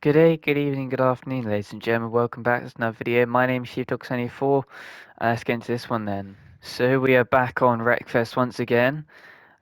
Good day, good evening, good afternoon, ladies and gentlemen. Welcome back to another video. My name is Sheepdog74. Let's get into this one then. So we are back on Wreckfest once again.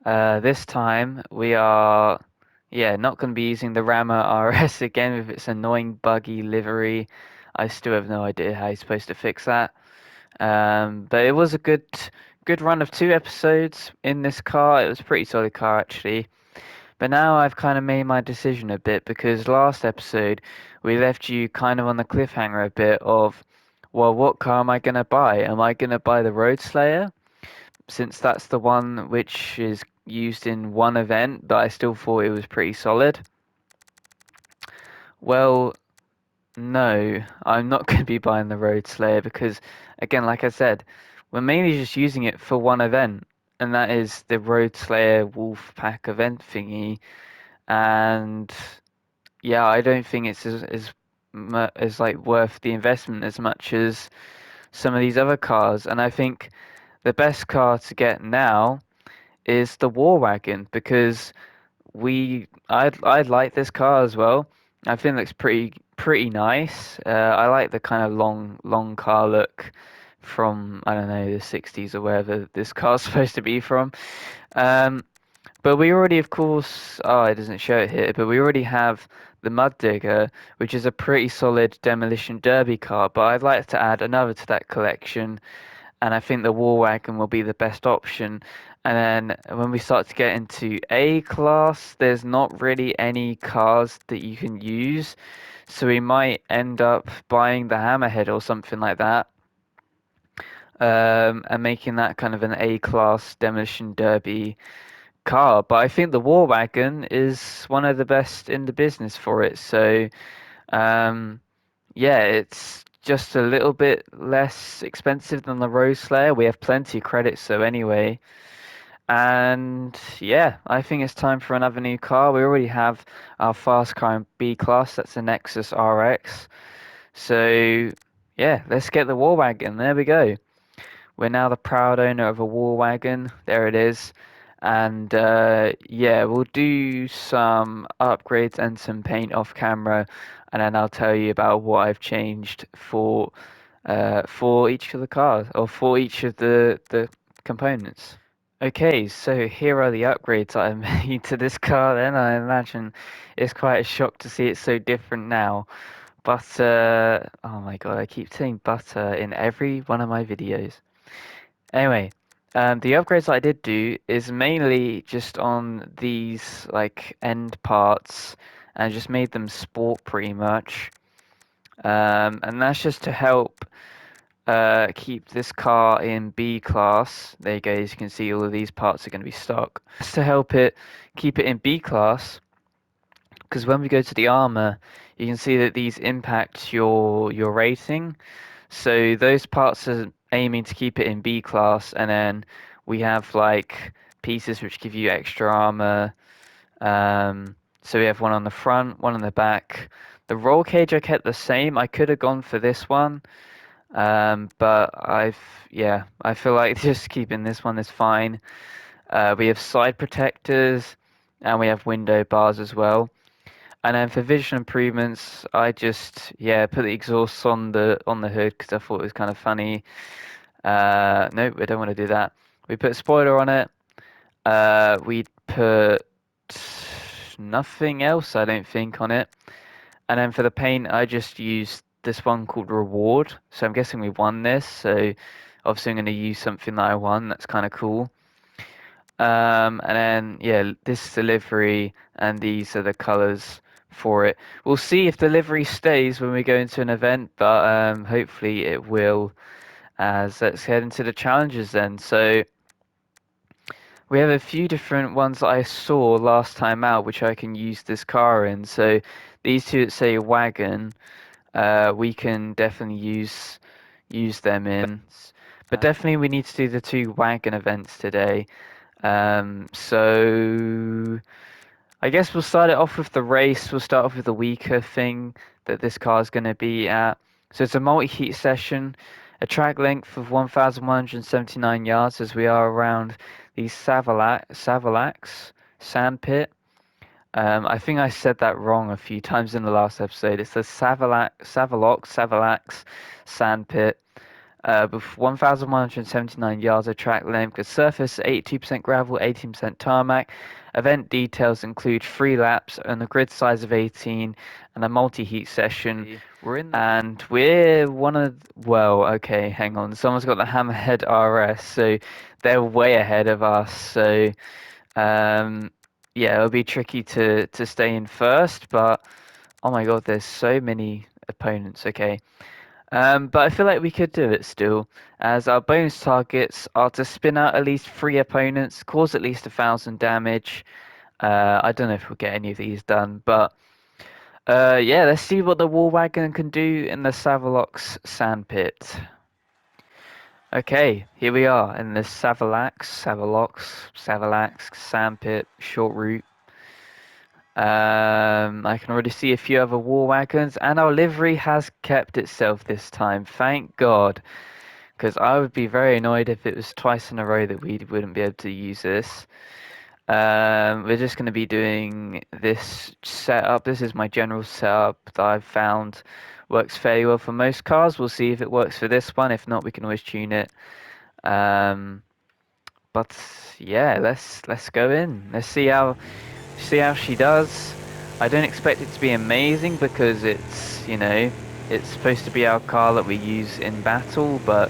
This time we are, not going to be using the Rammer RS again with its annoying buggy livery. I still have no idea how you're supposed to fix that. But it was a good run of 2 episodes in this car. It was a pretty solid car actually. But now I've kind of made my decision a bit because last episode we left you kind of on the cliffhanger a bit of, well, what car am I going to buy? Am I going to buy the Road Slayer? Since that's the one which is used in one event, but I still thought it was pretty solid. Well, no, I'm not going to be buying the Road Slayer because, again, like I said, we're mainly just using it for one event, and that is the Road Slayer Wolf Pack event thingy. And yeah, I don't think it's as like worth the investment as much as some of these other cars. And I think the best car to get now is the War Wagon because I like this car as well. I think it looks pretty nice. I like the kind of long car look from I don't know the 60s or wherever this car's supposed to be from. Um, but we already, of course, oh, it doesn't show it here, but we already have the Mud Digger, which is a pretty solid demolition derby car. But I'd like to add another to that collection, and I think the War Wagon will be the best option. And then when we start to get into A class, there's not really any cars that you can use, so we might end up buying the Hammerhead or something like that, and making that kind of an A class demolition derby car, but I think the War Wagon is one of the best in the business for it. So, um, yeah, it's just a little bit less expensive than the Rose Slayer. We have plenty of credits, so anyway. And yeah, I think it's time for another new car. We already have our fast car in B class. That's the Nexus RX. So yeah, let's get the War Wagon. There we go. We're now the proud owner of a war wagon. There it is. And yeah, we'll do some upgrades and some paint off camera, and then I'll tell you about what I've changed for each of the cars or for each of the components. Okay, so here are the upgrades I made to this car. Then I imagine it's quite a shock to see it so different now. But oh my god, I keep saying butter in every one of my videos. Anyway, the upgrades I did do is mainly just on these like end parts and just made them sport pretty much. And that's just to help keep this car in B class. There you go, as you can see all of these parts are going to be stock. Just to help it keep it in B class, because when we go to the armor, you can see that these impact your rating. So those parts are aiming to keep it in B class, and then we have like pieces which give you extra armor. So we have one on the front, one on the back. The roll cage I kept the same. I could have gone for this one, but I feel like just keeping this one is fine. We have side protectors, and we have window bars as well. And then for vision improvements, I just put the exhaust on the hood because I thought it was kind of funny. Nope, we don't want to do that. We put a spoiler on it. We put nothing else, I don't think, on it. And then for the paint, I just used this one called Reward. So I'm guessing we won this. So obviously I'm going to use something that I won. That's kind of cool. And then this is the livery, and these are the colors for it. We'll see if the livery stays when we go into an event, but hopefully it will. As let's head into the challenges then. So we have a few different ones that I saw last time out, which I can use this car in. So these two that say wagon, we can definitely use them in. But definitely we need to do the 2 wagon events today. So I guess we'll start it off with the race. We'll start off with the weaker thing that this car is going to be at. So it's a multi-heat session, a track length of 1,179 yards as we are around the Savalax sand pit. I think I said that wrong a few times in the last episode. It's the Savalax Sandpit. With 1,179 yards of track length, a surface 82% gravel, 18% tarmac. Event details include 3 laps and a grid size of 18 and a multi-heat session. And we're one of, well, okay, hang on. Someone's got the Hammerhead RS, so they're way ahead of us. So, um, yeah, it'll be tricky to stay in first, but oh my God, there's so many opponents. Okay. But I feel like we could do it still, as our bonus targets are to spin out at least 3 opponents, cause at least 1,000 damage. I don't know if we'll get any of these done, but yeah, let's see what the war wagon can do in the Savalox sandpit. Okay, here we are in the Savalax sandpit short route. I can already see a few other war wagons, and our livery has kept itself this time. Thank God. Because I would be very annoyed if it was twice in a row that we wouldn't be able to use this. We're just going to be doing this setup. This is my general setup that I've found works fairly well for most cars. We'll see if it works for this one. If not, we can always tune it. But yeah, let's go in. Let's see how she does. I don't expect it to be amazing because it's supposed to be our car that we use in battle, but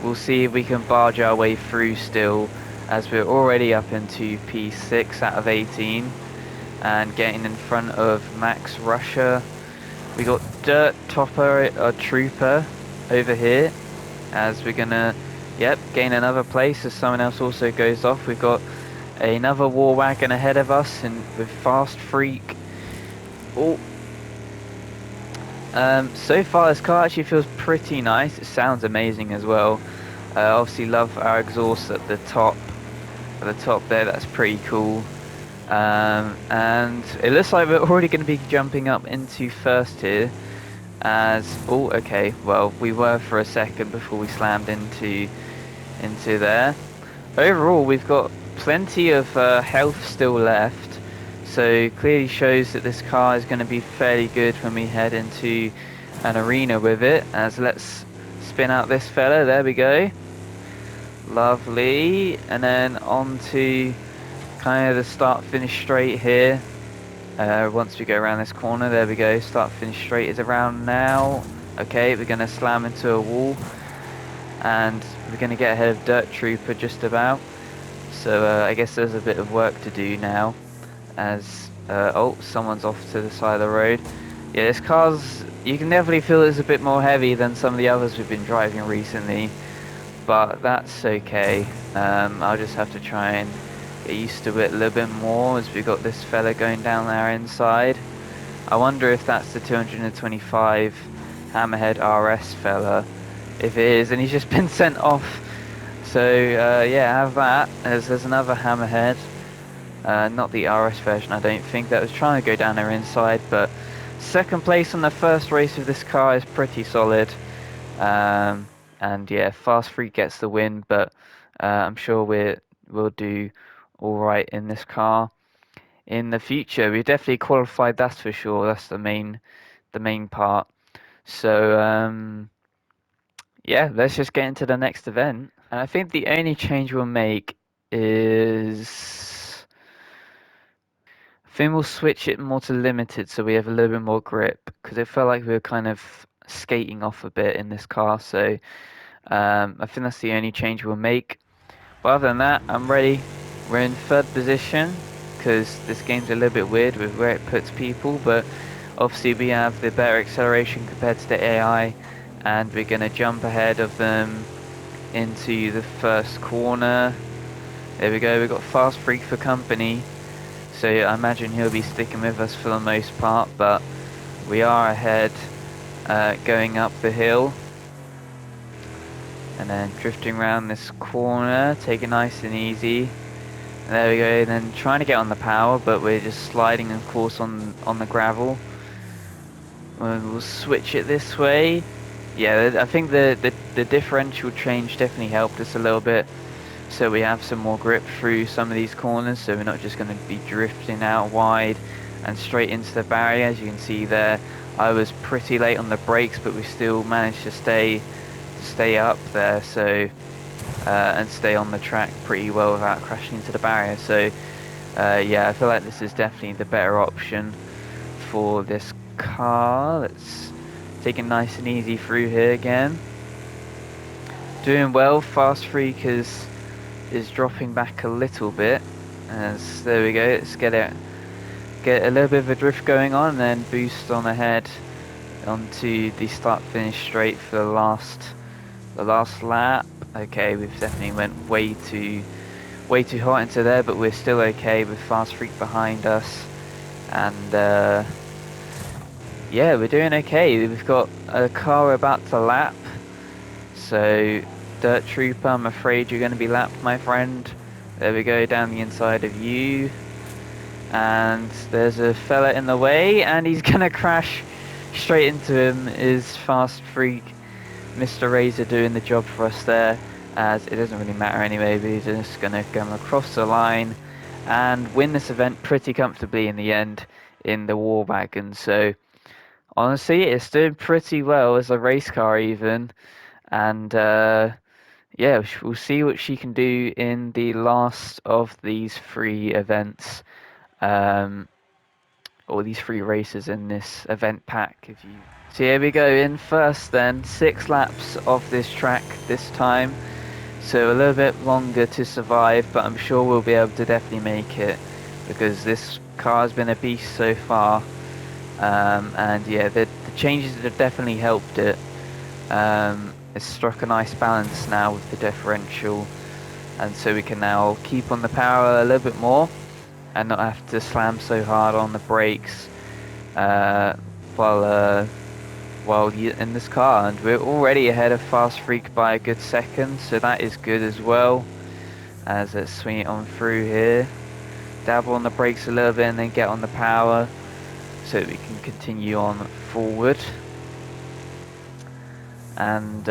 we'll see if we can barge our way through still, as we're already up into P6 out of 18 and getting in front of Max Russia. We got Dirt Topper, Trooper over here, as we're gonna, gain another place as someone else also goes off. We've got another war wagon ahead of us and with Fast Freak. Oh. So far this car actually feels pretty nice. It sounds amazing as well. Obviously love our exhaust at the top there. That's pretty cool. And it looks like we're already going to be jumping up into first here, as okay, well, we were for a second before we slammed into there. Overall, we've got plenty of health still left, so clearly shows that this car is going to be fairly good when we head into an arena with it. As let's spin out this fella. There we go. Lovely. And then on to kind of the start finish straight here. Once we go around this corner, there we go. Start finish straight is around now. Okay, we're going to slam into a wall, and we're going to get ahead of Dirt Trooper just about. So I guess there's a bit of work to do now, as someone's off to the side of the road. Yeah, this car's, you can definitely feel it's a bit more heavy than some of the others we've been driving recently, but that's okay. I'll just have to try and get used to it a little bit more, as we've got this fella going down there inside. I wonder if that's the 225 Hammerhead RS fella. If it is, and he's just been sent off. So yeah, have that. There's another Hammerhead. Not the RS version, I don't think, that was trying to go down there inside, but second place on the first race of this car is pretty solid. And yeah, Fast Freak gets the win, but I'm sure we'll do alright in this car in the future. We definitely qualified, that's for sure. That's the main part. So yeah, let's just get into the next event. And I think the only change we'll make is, I think we'll switch it more to limited so we have a little bit more grip, because it felt like we were kind of skating off a bit in this car. So I think that's the only change we'll make. But other than that, I'm ready. We're in third position, because this game's a little bit weird with where it puts people, but obviously we have the better acceleration compared to the AI, and we're going to jump ahead of them into the first corner. There we go, we've got Fast Freak for company, so I imagine he'll be sticking with us for the most part, but we are ahead going up the hill. And then drifting around this corner, take it nice and easy. There we go, and then trying to get on the power, but we're just sliding, of course, on the gravel. We'll switch it this way. Yeah, I think the differential change definitely helped us a little bit. so we have some more grip through some of these corners, so we're not just going to be drifting out wide and straight into the barrier. As you can see there, I was pretty late on the brakes, but we still managed to stay up there, so and stay on the track pretty well without crashing into the barrier. So yeah, I feel like this is definitely the better option for this car. Let's take it nice and easy through here again. Doing well. Fast Freak is dropping back a little bit. As there we go. Let's get a little bit of a drift going on, and then boost on ahead onto the start-finish straight for the last lap. Okay, we've definitely went way too hot into there, but we're still okay with Fast Freak behind us, and yeah, we're doing okay. We've got a car about to lap, so Dirt Trooper, I'm afraid you're going to be lapped, my friend. There we go, down the inside of you, and there's a fella in the way, and he's going to crash straight into him. Is Fast Freak Mr. Razor doing the job for us there, as it doesn't really matter anyway, but he's just going to come across the line and win this event pretty comfortably in the end in the war wagon. So honestly, it's doing pretty well as a race car even, and yeah, we'll see what she can do in the last of these 3 events, or these 3 races in this event pack. So here we go, in first then, 6 laps of this track this time, so a little bit longer to survive, but I'm sure we'll be able to definitely make it, because this car has been a beast so far, and yeah, the changes have definitely helped it. It's struck a nice balance now with the differential, and so we can now keep on the power a little bit more and not have to slam so hard on the brakes while in this car. And we're already ahead of Fast Freak by a good second, so that is good as well. As let's swing it on through here, dabble on the brakes a little bit and then get on the power so that we can continue on forward. And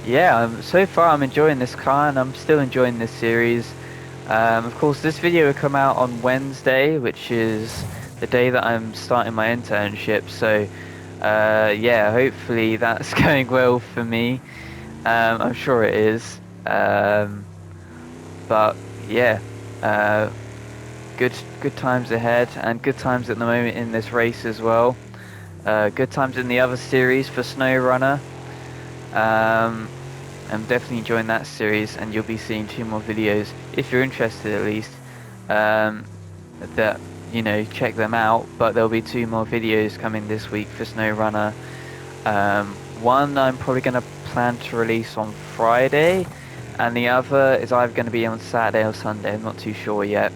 yeah, so far I'm enjoying this car, and I'm still enjoying this series. Of course, this video will come out on Wednesday, which is the day that I'm starting my internship, so yeah, hopefully that's going well for me. I'm sure it is, but yeah, good times ahead, and good times at the moment in this race as well. Good times in the other series for SnowRunner. I'm definitely enjoying that series, and you'll be seeing 2 more videos if you're interested, at least. That, you know, check them out. But there'll be 2 more videos coming this week for SnowRunner. One I'm probably going to plan to release on Friday, and the other is either going to be on Saturday or Sunday. I'm not too sure yet.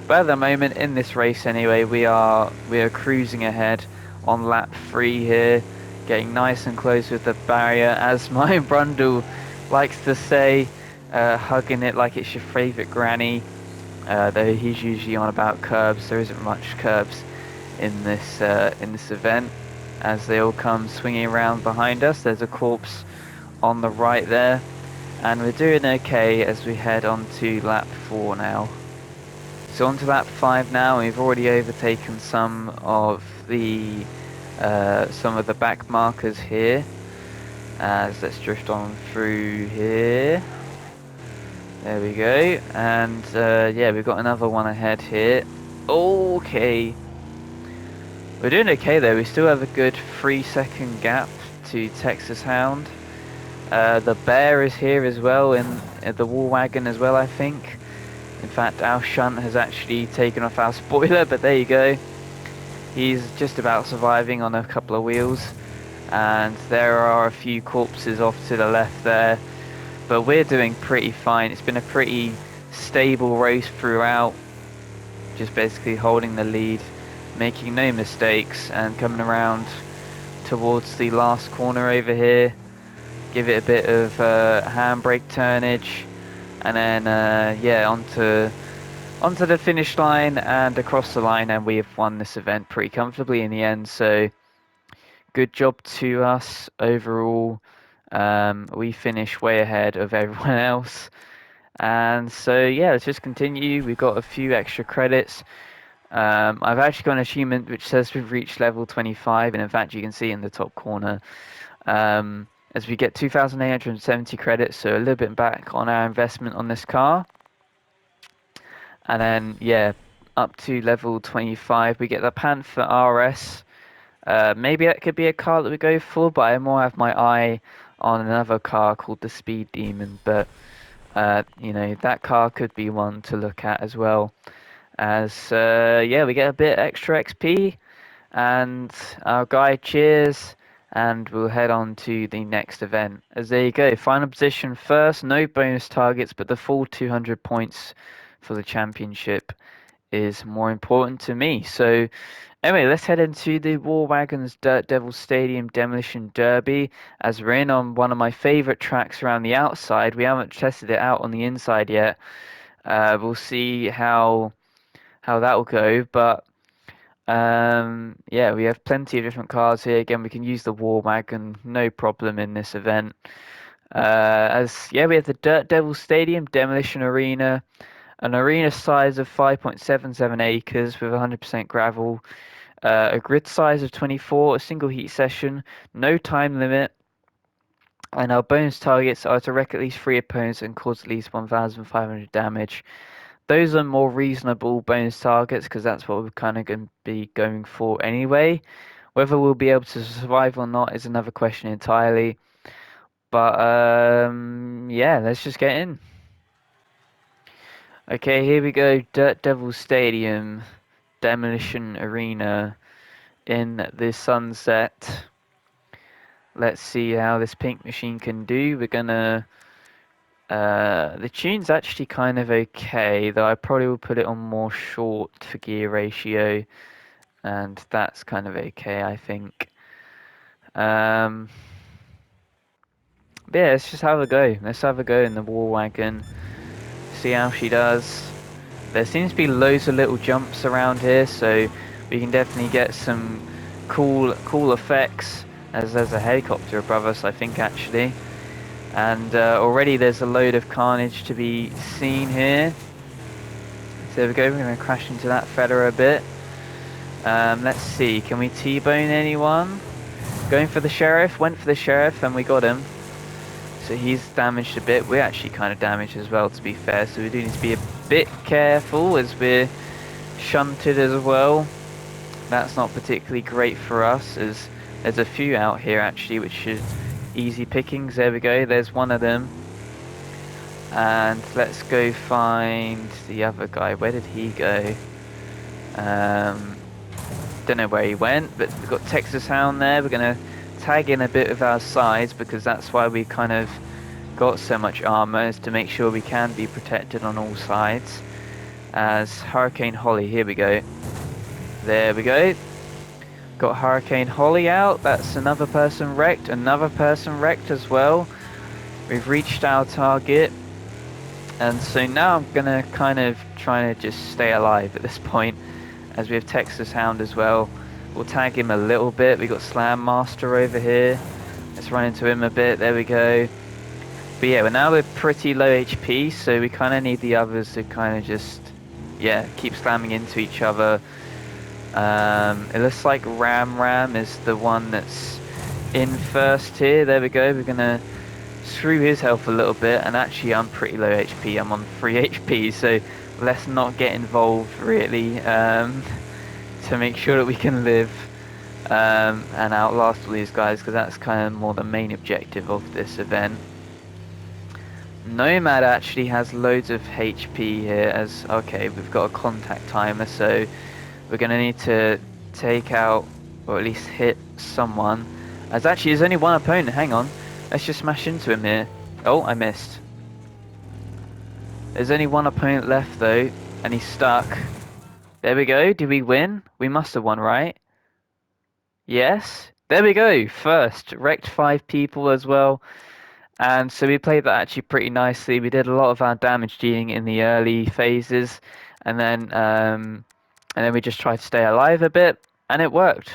But at the moment in this race, anyway, we are cruising ahead on lap 3 here, getting nice and close with the barrier, as my Brundle likes to say, hugging it like it's your favourite granny. Though he's usually on about curbs, there isn't much curbs in this event, as they all come swinging around behind us. There's a corpse on the right there, and we're doing okay as we head on to lap 4 now. So on to lap 5 now, and we've already overtaken some of the back markers here. As let's drift on through here. There we go, and yeah, we've got another one ahead here. Okay, we're doing okay though. We still have a good 3-second gap to Texas Hound. The Bear is here as well, in the war wagon as well, I think. In fact, our shunt has actually taken off our spoiler, but there you go. He's just about surviving on a couple of wheels. And there are a few corpses off to the left there. But we're doing pretty fine. It's been a pretty stable race throughout. Just basically holding the lead, making no mistakes, and coming around towards the last corner over here. Give it a bit of handbrake turnage. And then, yeah, onto the finish line and across the line, and we have won this event pretty comfortably in the end. So good job to us overall. We finish way ahead of everyone else. And so, yeah, let's just continue. We've got a few extra credits. I've actually got an achievement which says we've reached level 25, and in fact, you can see in the top corner as we get 2,870 credits, so a little bit back on our investment on this car. And then, yeah, up to level 25, we get the Panther RS. Maybe that could be a car that we go for, but I more have my eye on another car called the Speed Demon. But you know, that car could be one to look at as well. As yeah, we get a bit extra XP, and our guy cheers, and we'll head on to the next event. As there you go, final position first, no bonus targets, but the full 200 points for the championship is more important to me. So anyway, let's head into the War Wagons Dirt Devil Stadium Demolition Derby, as we're in on one of my favourite tracks around the outside. We haven't tested it out on the inside yet. We'll see how that will go, but yeah, we have plenty of different cars here. Again, we can use the War Wagon, no problem in this event. As yeah, we have the Dirt Devil Stadium Demolition Arena, an arena size of 5.77 acres with 100% gravel, a grid size of 24, a single heat session, no time limit, and our bonus targets are to wreck at least 3 opponents and cause at least 1,500 damage. Those are more reasonable bonus targets because that's what we're kind of going to be going for anyway. Whether we'll be able to survive or not is another question entirely. But yeah, let's just get in. Okay, here we go. Dirt Devil Stadium, Demolition Arena in the sunset. Let's see how this pink machine can do. We're gonna. The tune's actually kind of okay, though I probably will put it on more short for gear ratio, and that's kind of okay, I think. Um, but yeah, let's just have a go. Let's have a go in the War Wagon. See how she does. There seems to be loads of little jumps around here, so we can definitely get some cool effects. As there's a helicopter above us, I think actually. And already there's a load of carnage to be seen here. So there we go, we're going to crash into that fella a bit. Let's see, can we T-bone anyone? Going for the sheriff, went for the sheriff and we got him. So he's damaged a bit. We're actually kind of damaged as well, to be fair. So we do need to be a bit careful as we're shunted as well. That's not particularly great for us, as there's a few out here actually which should easy pickings. There we go, there's one of them. And let's go find the other guy. Where did he go? Don't know where he went, but we've got Texas Hound there. We're going to tag in a bit of our sides because that's why we kind of got so much armor, is to make sure we can be protected on all sides. As Hurricane Holly, here we go. There we go. Got Hurricane Holly out. That's another person wrecked as well. We've reached our target. And so now I'm going to kind of try to just stay alive at this point, as we have Texas Hound as well. We'll tag him a little bit. We got Slam Master over here. Let's run into him a bit. There we go. But yeah, now we're pretty low HP, so we kind of need the others to kind of just, yeah, keep slamming into each other. It looks like Ram is the one that's in first here. There we go. We're going to screw his health a little bit, and actually I'm pretty low HP. I'm on 3 HP, so let's not get involved really, to make sure that we can live and outlast all these guys, because that's kind of more the main objective of this event. Nomad actually has loads of HP here, as okay, we've got a contact timer, so we're going to need to take out, or at least hit someone. As actually there's only one opponent, hang on. Let's just smash into him here. Oh, I missed. There's only one opponent left though, and he's stuck. There we go, did we win? We must have won, right? Yes? There we go, first. Wrecked 5 people as well. And so we played that actually pretty nicely. We did a lot of our damage dealing in the early phases. And then we just tried to stay alive a bit, and it worked.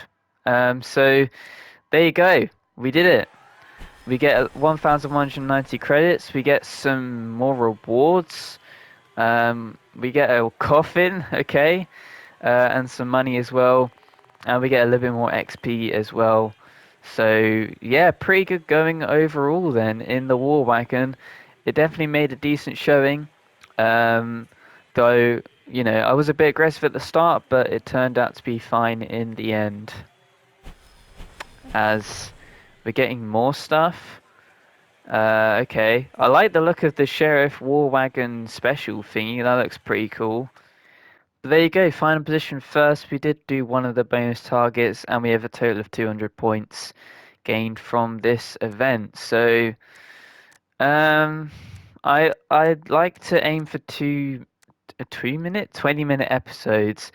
So there you go. We did it. We get 1,190 credits. We get some more rewards. We get a coffin, okay, and some money as well. And we get a little bit more XP as well. So yeah, pretty good going overall then in the war wagon. It definitely made a decent showing. Um, though, I was a bit aggressive at the start, but it turned out to be fine in the end. As we're getting more stuff. Okay. I like the look of the Sheriff War Wagon special thingy. That looks pretty cool. But there you go. Final position first. We did do one of the bonus targets, and we have a total of 200 points gained from this event. So, um, I'd like to aim for 2 minute, 20-minute episodes.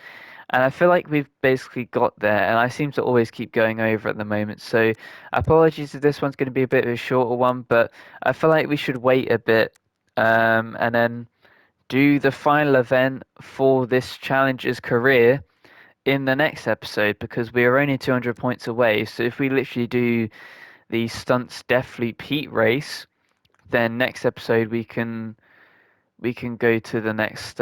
And I feel like we've basically got there, and I seem to always keep going over at the moment. So apologies if this one's going to be a bit of a shorter one, but I feel like we should wait a bit, and then do the final event for this challenger's career in the next episode because we are only 200 points away. So if we literally do the stunts Deathloop Heat race, then next episode we can go to the next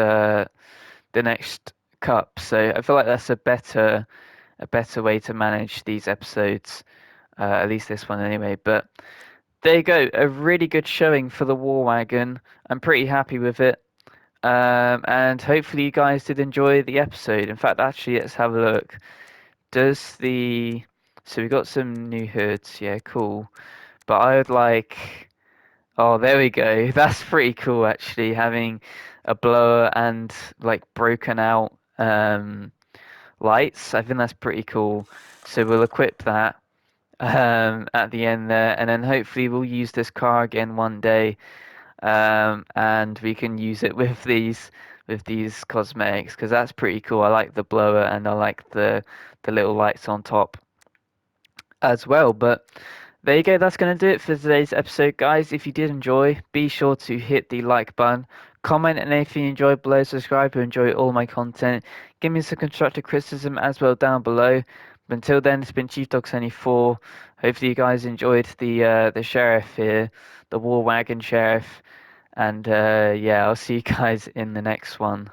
cup. So I feel like that's a better way to manage these episodes, at least this one anyway. But there you go, a really good showing for the War Wagon. I'm pretty happy with it. And hopefully you guys did enjoy the episode. In fact, actually, let's have a look. Does the so we got some new hoods, yeah, cool. But I would like, oh, there we go. That's pretty cool actually, having a blower and like broken out lights. I think that's pretty cool. So we'll equip that at the end there, and then hopefully we'll use this car again one day, and we can use it with these cosmetics because that's pretty cool. I like the blower and I like the little lights on top as well. But there you go, that's going to do it for today's episode, guys. If you did enjoy, be sure to hit the like button, comment, and if you enjoyed below, subscribe to enjoy all my content. Give me some constructive criticism as well down below. But until then, it's been Chief Dog 74. Hopefully, you guys enjoyed the sheriff here, the War Wagon Sheriff. And yeah, I'll see you guys in the next one.